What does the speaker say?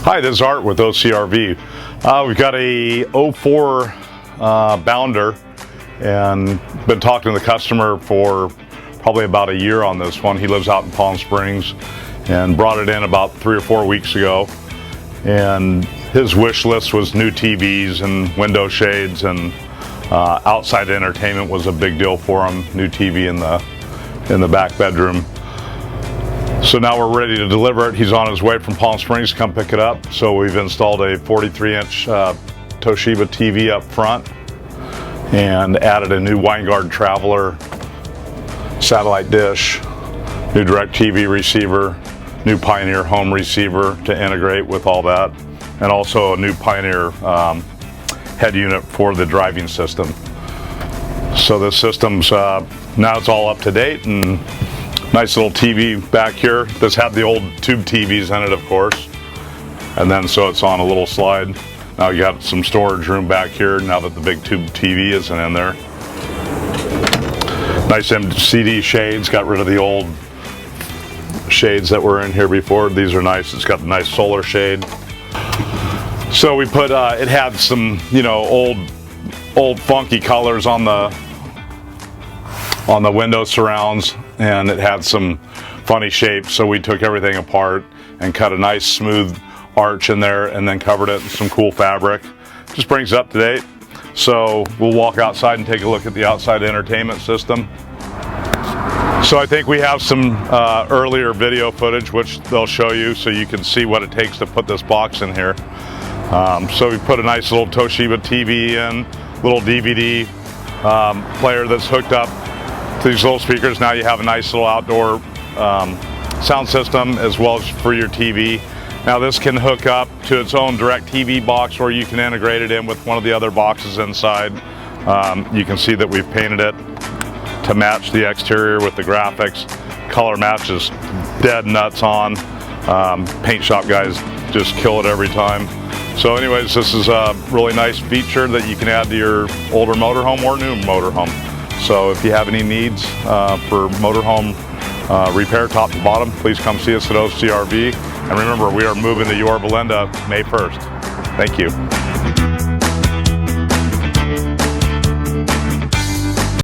Hi, this is Art with OCRV. We've got a 04 Bounder and been talking to the customer for probably about a year on this one. He lives out in Palm Springs and brought it in about 3 or 4 weeks ago. And his wish list was new TVs and window shades, and outside entertainment was a big deal for him. New TV in the back bedroom. So now we're ready to deliver it. He's on his way from Palm Springs to come pick it up. So we've installed a 43-inch Toshiba TV up front and added a new Winegard Traveler satellite dish, new DirecTV receiver, new Pioneer home receiver to integrate with all that, and also a new Pioneer head unit for the driving system. So this system's now it's all up to date, and nice little TV back here. This had the old tube TVs in it, of course, and then so it's on a little slide. Now you got some storage room back here now that the big tube TV isn't in there. Nice MCD shades, got rid of the old shades that were in here before. These are nice. It's got a nice solar shade. So we put it had some, you know, old funky colors on the window surrounds, and it had some funny shapes, so we took everything apart and cut a nice smooth arch in there and then covered it in some cool fabric. Just brings it up to date. So we'll walk outside and take a look at the outside entertainment system. So I think we have some earlier video footage which they'll show you so you can see what it takes to put this box in here. So we put a nice little Toshiba TV in, little DVD player that's hooked up to these little speakers. Now you have a nice little outdoor sound system as well as for your TV. Now this can hook up to its own DirecTV box, or you can integrate it in with one of the other boxes inside. You can see that we've painted it to match the exterior with the graphics. Color match is dead nuts on. Paint shop guys just kill it every time. So anyways, this is a really nice feature that you can add to your older motorhome or new motorhome. So if you have any needs for motorhome repair top to bottom, please come see us at OCRV. And remember, we are moving to Yorba Linda May 1st. Thank you.